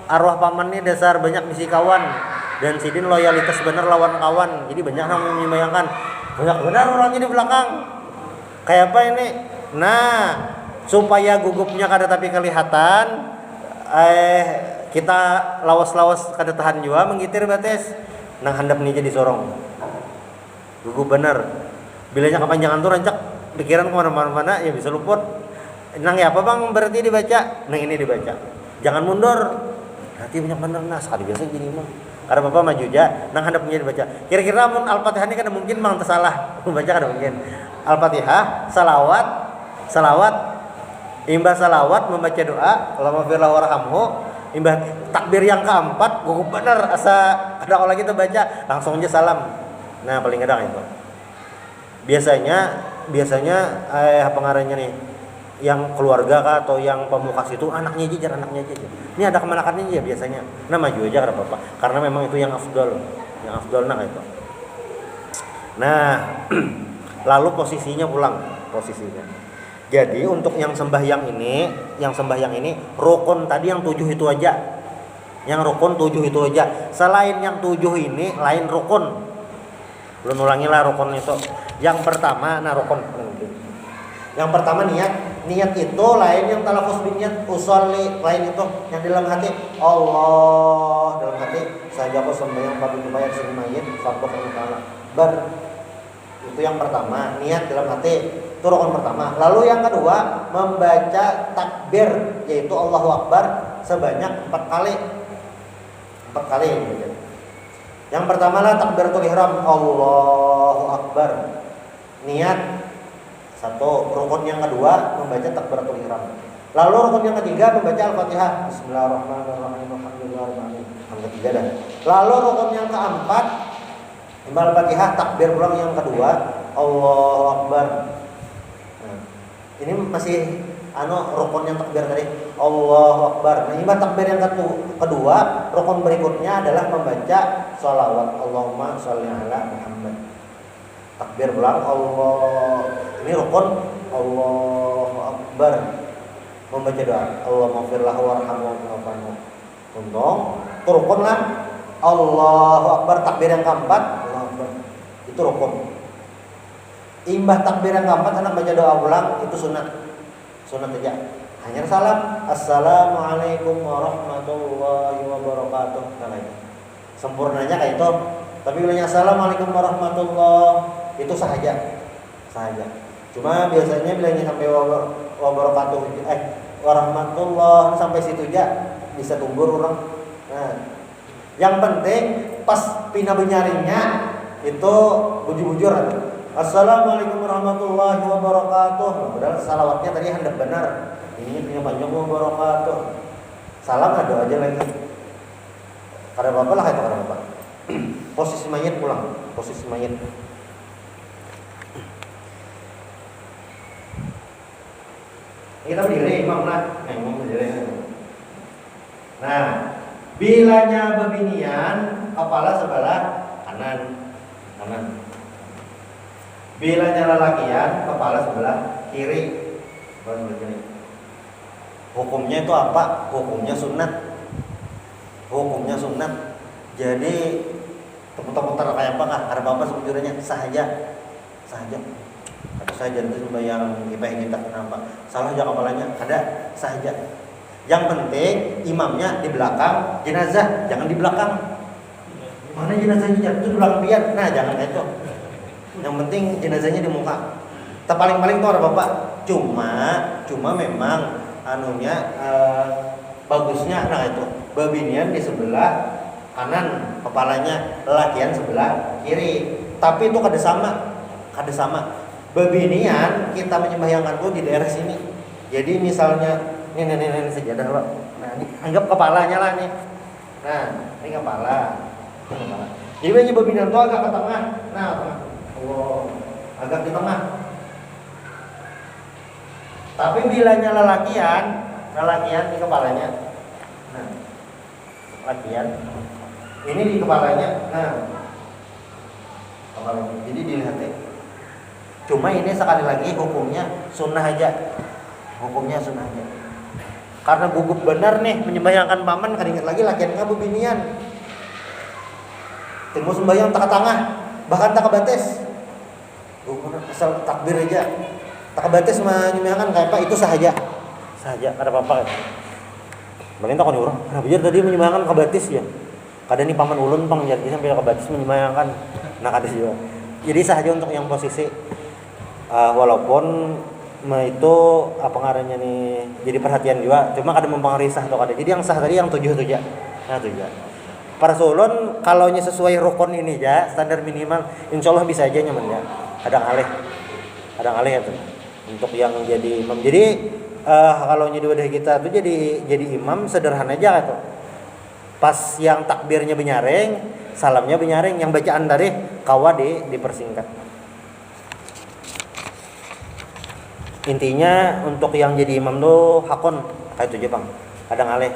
arwah paman ini dasar banyak misi kawan dan sidin loyalitas bener lawan kawan. Jadi banyak yang menyembahyangkan. Banyak benar orangnya di belakang. Kayak apa ini? Nah, supaya gugupnya kada tapi kelihatan, kita lawas-lawas kada tahan jua menggitir bates. Nang handap nih jadi sorong. Gugup bener. Bilanya kepanjangan tuh rancak pikiran kemana-mana ya bisa luput. Nang ya apa bang berarti dibaca? Nang ini dibaca. Jangan mundur. Berarti banyak bener nah sekali biasa gini mah. Karena bapak maju aja, nang handapnya dibaca. Kira-kira mun Al-Fatihah ini kan mungkin mang tersalah. Membaca kan mungkin. Al-Fatihah, salawat, imbah salawat membaca doa, Allahumma ighfir lahu warhamhu, imbah takbir yang keempat, gugup bener asa ada orang lagi baca, langsung aja salam. Nah, paling kadang itu. Biasanya apa ngarannya nih? Yang keluarga kah atau yang pemukas itu anaknya aja. Ini ada kemanakannya aja biasanya. Nah maju aja karena apa? Karena memang itu yang afdol nah itu. Nah, lalu posisinya pulang. Jadi untuk yang sembahyang ini rukun tadi yang 7 itu aja. Yang rukun 7 itu aja. Selain yang 7 ini lain rukun. Belum ulangilah rukun itu. Yang pertama rukun. Yang pertama niat itu lain yang talafuz niat usolli, lain itu yang dalam hati Allah, dalam hati saya aku sembahyang pada bayar sini mayit sabtu taala itu yang pertama, niat dalam hati itu rukun pertama. Lalu yang kedua membaca takbir yaitu Allahu Akbar sebanyak 4 kali. 4 kali gitu. Yang pertama lah takbiratul ihram Allahu Akbar, niat satu. Rukun yang kedua membaca takbiratul ihram. Lalu rukun yang ketiga membaca Al-Fatihah. Bismillahirrahmanirrahim. Alhamdulillahirabbil alamin. Yang ketiga dah. Lalu rukun yang keempat imbal Al-Fatihah, takbir ulang yang kedua Allahu Akbar. Nah, ini masih rukun yang takbir tadi Allahu Akbar. Nah, imbal takbir yang kedua, rukun berikutnya adalah membaca sholawat Allahumma sholli ala Muhammad. Takbir ulang Allah. Ini rukun Allahu Akbar. Membaca doa Allahumma firlahu warhamhu wa'afu. Untung itu rukun lah. Allahu Akbar takbir yang keempat Allahu Akbar. Itu rukun. Imbah takbir yang keempat anak baca doa ulang itu sunat. Sunat aja. Hanya salam Assalamualaikum warahmatullahi wabarakatuh. Nah, itu. Sempurnanya kayak itu. Tapi bilangnya Assalamualaikum warahmatullahi itu sahaja. Cuma biasanya bilangnya sampai wabarakatuh warahmatullah sampai situ aja bisa tumbur orang. Nah, yang penting pas pina benyaringnya itu bujur-bujur. Assalamualaikum warahmatullahi wabarakatuh. Padahal salawatnya tadi hendak benar. Ini punya panjang wabarakatuh. Salam ada aja lagi. Kada apa-apa lah itu kada apa. Posisi mayit pulang. Posisi mayit. Kita berdiri imam lah. Imam berdiri. Nah, bilanya bebinian kepala sebelah kanan. Bilanya lelakian kepala sebelah kiri. Hukumnya itu apa? Hukumnya sunat. Jadi putar-putar kayak apa nggak? Ada apa sebetulnya sahaja. Atau saja itu sembahyang kita kenapa? Salah aja kepalanya ada sahaja. Yang penting imamnya di belakang, jenazah jangan di belakang. Mana jenazahnya? Itu di belakang biar. Nah, jangan kayak itu. Yang penting jenazahnya di muka. Paling-paling tuh ada bapak. Cuma memang bagusnya itu babinian di sebelah kanan kepalanya, lelakian sebelah kiri. Tapi itu kada sama. Babinian kita menyembahyangkan tuh di daerah sini. Jadi misalnya ini sejadah loh. Nah, ini anggap kepalanya lah nih. Nah, ini kepala. Jadi banyak babinian tuh agak ke tengah. Nah, tengah. Agak di tengah. Tapi bilanya lelakian di kepalanya. Nah, lelakian. Ini di kepalanya. Nah, kepalanya. Jadi dilihat deh. Cuma ini sekali lagi hukumnya sunnah aja. Karena gugup benar nih menyembahyangkan paman, kan ingat lagi lakian kamu binian. Timu sembahyang tak tengah, bahkan tak kebates. Asal takbir aja. Tak kebates menyembahyangkan kayak apa itu sahaja. Ada apa-apa kan. Melintang kan orang. Kenapa jadi tadi menyembahyangkan kebates ya? Kadang ini paman ulun pang jadi sampai kebates menyembahyangkan. Nah kada juga. Jadi sahaja untuk yang posisi walaupun itu apa ngarannya nih jadi perhatian juga, cuma kadang mempengaruhi sah atau kada. Jadi yang sah tadi yang 7 aja. Nah 7. Para sulun kalau sesuai rukun ini ya standar minimal insyaallah bisa aja nyaman ya. Kadang alih itu untuk yang jadi imam. Jadi kalau nyedi wadah kita tuh jadi imam sederhana aja gitu. Pas yang takbirnya benyaring, salamnya benyaring, yang bacaan tadi kawa dipersingkat. Intinya untuk yang jadi imam tuh hakon kayak itu aja bang. Kadang alih.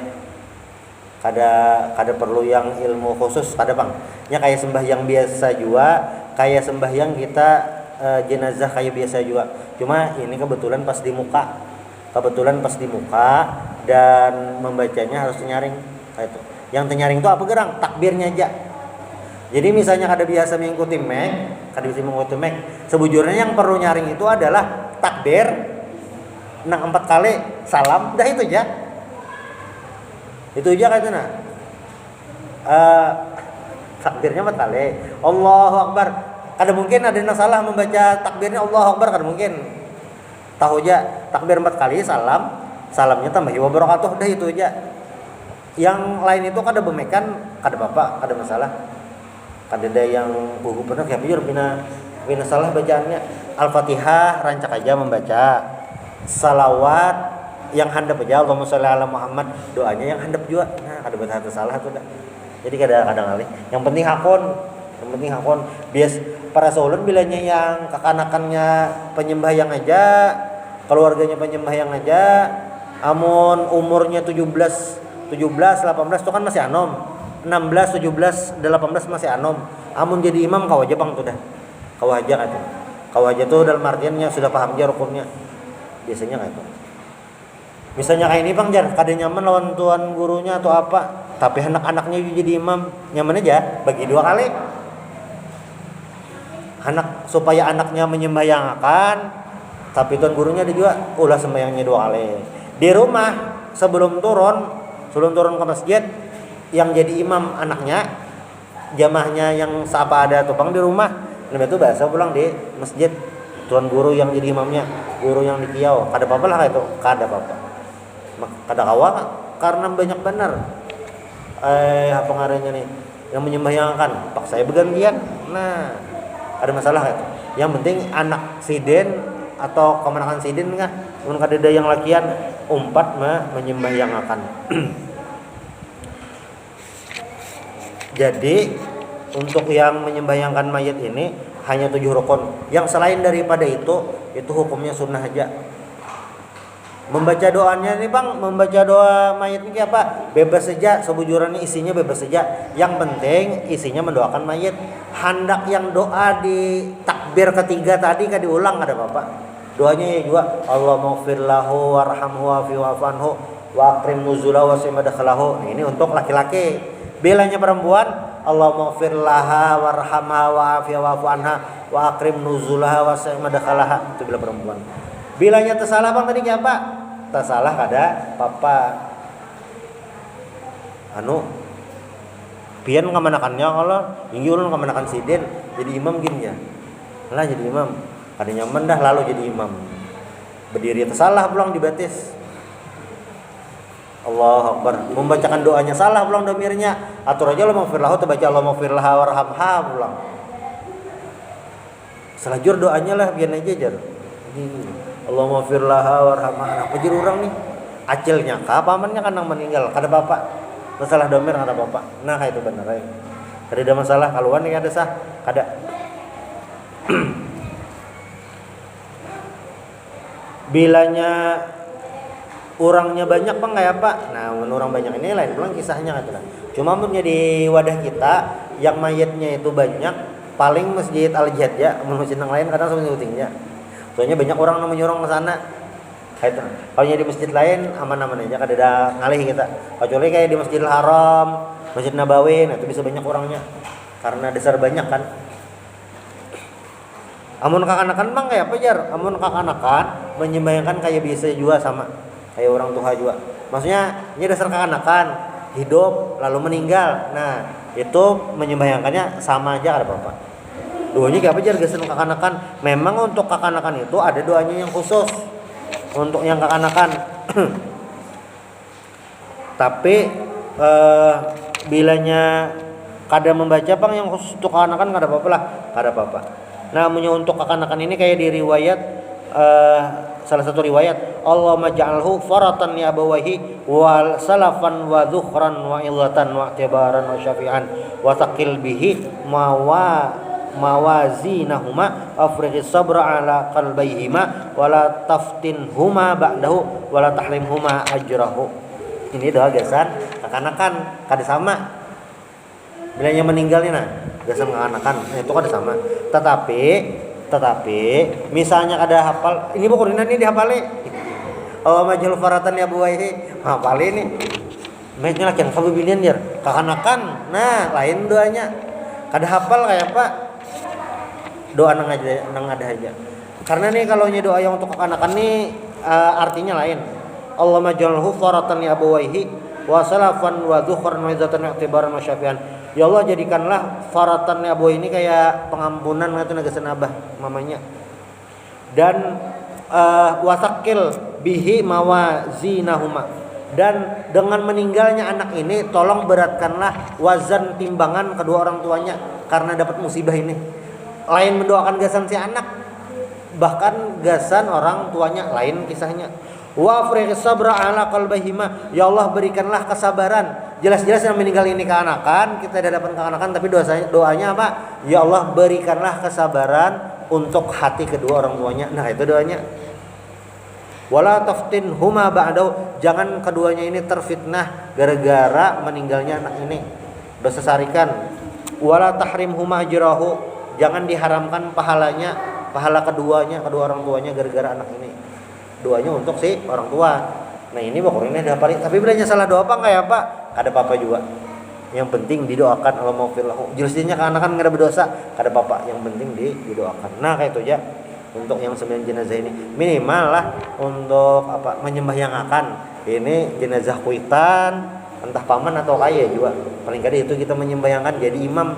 Kada perlu yang ilmu khusus kada bang. Nya kayak sembahyang biasa juga, kayak sembahyang kita jenazah kayak biasa juga. Cuma ini kebetulan pas di muka. Dan membacanya harus nyaring kayak itu. Yang tenyaring itu apa gerang? Takbirnya aja. Jadi misalnya kada biasa mengikuti mek, sebujurnya yang perlu nyaring itu adalah takbir, 4 kali salam, dah itu aja. Itu aja kayak itu nah. Takbirnya 4 kali. Allahu Akbar. Kada mungkin ada yang salah membaca takbirnya Allahu Akbar, kada mungkin. Tahu aja takbir 4 kali salamnya tambah wa barakatuh, dah itu aja. Yang lain itu kada bemekan, kada apa-apa, kada masalah. Kada ada yang buku benar kayak bujur bina salah bacaannya. Al-Fatihah rancak aja membaca. Salawat yang handap aja Allahumma sholli ala Muhammad, doanya yang handap juga. Nah, kada betul salah tuh dah. Jadi kadang kali. Yang penting hakon. Bias para saulun bilanya yang kekanakannya penyembahyang aja, keluarganya penyembahyang aja, amun umurnya 17, 18 itu kan masih anom. 16, 17, 18 masih anom. Amun jadi imam kau aja bang tuh dah. Kau aja tuh dalam artiannya sudah paham aja rukunnya. Biasanya kayak itu. Misalnya kayak ini bang jar, kada nyaman lawan tuan gurunya atau apa, tapi anak-anaknya jadi imam, nyaman aja, bagi 2 kali. Supaya anaknya menyembahyangkan, tapi tuan gurunya ada juga ulah sembahyangnya 2 kali. Di rumah sebelum turun ke masjid, yang jadi imam anaknya, jamaahnya yang siapa ada tupang di rumah, nah itu bahasa pulang di masjid. Tuan guru yang jadi imamnya, guru yang di kiau, kada apa-apa lah itu, kada apa-apa. Kada kawa karena banyak benar apa ngarannya nih yang menyembahyangkan, pak saya bergantian. Nah, ada masalah itu. Yang penting anak siden atau kemenakan siden kah, mun kada ada yang lakian umpat menyembahyangkan. Jadi untuk yang menyembahyangkan mayat ini hanya 7 rukun. Yang selain daripada itu hukumnya sunnah aja. Membaca doanya nih bang, membaca doa mayat ini apa? Bebas saja, sebujurannya isinya bebas saja. Yang penting isinya mendoakan mayat. Hendak yang doa di takbir ketiga tadi kan diulang, ada apa-apa. Doanya ya juga Allahumma lahu warhamhu wa'fu wa akrim nuzulahu wa simadakhalahu. Nah, ini untuk laki-laki. Bilanya perempuan Allahumma laha warhamha wa'fu anha wa akrim nuzulaha wa simadakhalahu. Itu bila perempuan. Bilanya tersalah bang tadi apa? Tersalah kada papa. Pian ngamanakannya kalau ingin ulun ngamanakan siden jadi imam gini ya. Lah jadi imam. Kada nyaman dah lalu jadi imam. Berdiri tersalah pulang dibatis. Allahu Akbar. Membacakan doanya salah pulang domirnya. Atur aja Allahumma firlahu terbaca Allahumma firlaha warhamha pulang. Selajur doanya lah biar aja jar. Allahumma firlaha warhamha. Apa jar orang nih? Acilnya kah pamannya kan yang meninggal, kada bapak. Masalah domir kada bapak. Nah kayak itu benar ya. Kada ada masalah kaluan nih ada sah, kada. Bilanya orangnya banyak bang kayak apa? Nah, orang banyak ini lain pulang kisahnya kan. Cuma punya di wadah kita yang mayatnya itu banyak, paling masjid Al-Jihad ya, masjid yang lain kadang sama tingginya. Soalnya banyak orang yang menyuruh ke sana. Kayak itu. Kalau di masjid lain aman-aman aja, kada ada ngalih kita. Kecuali kayak di Masjidil Haram, Masjid Nabawi, nah itu bisa banyak orangnya. Karena dasar banyak kan. Amun kakanakan bang kayak apa jar? Amun kakanakan menyembahyangkan kayak biasa juga sama kayak orang tua juga. Maksudnya ini dasar kakanakan hidup lalu meninggal. Nah itu menyembahyangkannya sama aja ada apa-apa. Doanya kayak apa jar? Gesen kakanakan. Memang untuk kakanakan itu ada doanya yang khusus untuk yang kakanakan. Tapi bilanya kada membaca bang yang khusus untuk kakanakan kada apa-apa lah, kada apa-apa. Namunnya untuk kakanakan ini kayak di riwayat salah satu riwayat Allahumma ja'alhu faratan li abawahi wal salafan wa dhukhran wa illatan wa i'tibaran wa syafi'an wa taqil bihi mawazinahuma afriqis sabra ala qalbayhima wa la taftinhuma ba'dahu wa la tahrimhuma ajrahu. Ini doa gasan kakanakan kada sama. Bilanya meninggalnya nah gasan kakanakan itu kada sama. Tetapi Tetapi misalnya kada hafal, ini buku ini dihafali. Oh majul faratan ya buaihi, hafal ini. Mainnya laki yang kamu bilian dia, kakanakan. Nah lain doanya. Kada hafal kayak apa? Doa nang ada aja. Karena nih kalau doa yang untuk kakanakan nih artinya lain. Allah majulhu faratan ya buaihi, wa salafan wa dhukhran wa izzatan wa i'tibaran wa syafian. Ya Allah jadikanlah faratan abu ini kayak pengampunan ngatu nagasan abah mamanya. Dan wasakil bihi mawazinahuma. Dan dengan meninggalnya anak ini tolong beratkanlah wazan timbangan kedua orang tuanya karena dapat musibah ini. Lain mendoakan gasan si anak, bahkan gasan orang tuanya lain kisahnya. Wa afrighis sabra ala qalbihima, ya Allah berikanlah kesabaran. Jelas-jelas yang meninggal ini keanakan, kita tidak dapat keanakan, tapi doanya apa? Ya Allah berikanlah kesabaran untuk hati kedua orang tuanya. Nah itu doanya. Wala taftin huma ba'dahu, jangan keduanya ini terfitnah gara-gara meninggalnya anak ini. Dosa sarikan. Wala tahrim huma ajrahu, jangan diharamkan pahalanya, pahala keduanya, kedua orang tuanya gara-gara anak ini. Doanya untuk si orang tua. Nah ini pokoknya ada apa? Tapi bilanya salah doa apa enggak ya Pak? Ada apa-apa juga. Yang penting didoakan Allah maghfir lahu. Jelasnya kan anak kan enggak ada berdosa, ada apa-apa. Yang penting didoakan. Nah kayak itu aja untuk yang 9 jenazah ini. Minimal lah untuk apa? Menyembahyangakan. Ini jenazah kuitan, entah paman atau kaya juga. Paling kada itu kita menyembahyangan jadi imam.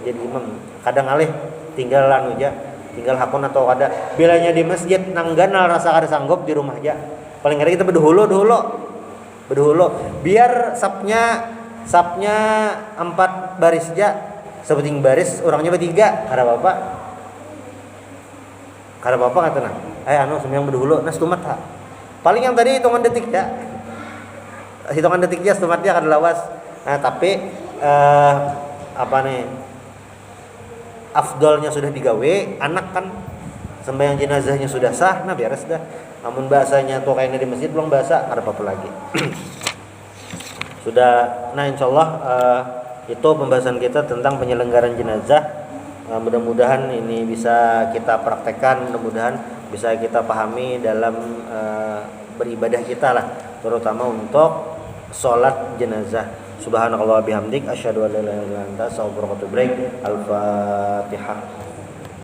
Jadi imam. Kadang alih tinggal anu aja. Tinggal hakun atau ada bilanya di masjid nangganal rasa kada sanggup di rumah aja. Paling kada kita berduhulu biar sapnya 4 baris aja, sepenting baris orangnya bertiga, kada apa-apa kata nah. Anu semyang berduhulu nas tumat ha. Paling yang tadi hitungan detik ya. Hitungan detik aja tumatnya kada lawas. Nah, tapi apa nih? Afdolnya sudah digawe, anak kan sembahyang jenazahnya sudah sah, nah beres dah. Namun bahasanya tuh kayaknya di masjid belum bahasa, ada apa-apa lagi. Sudah, nah insyaallah itu pembahasan kita tentang penyelenggaraan jenazah. Mudah-mudahan ini bisa kita praktekkan, mudah-mudahan bisa kita pahami dalam beribadah kita lah, terutama untuk sholat jenazah. Subhanakallah bihamdik asyhadu an la ilaha illa anta astaghfiruka wa atubu ilaik. Al-Fatihah.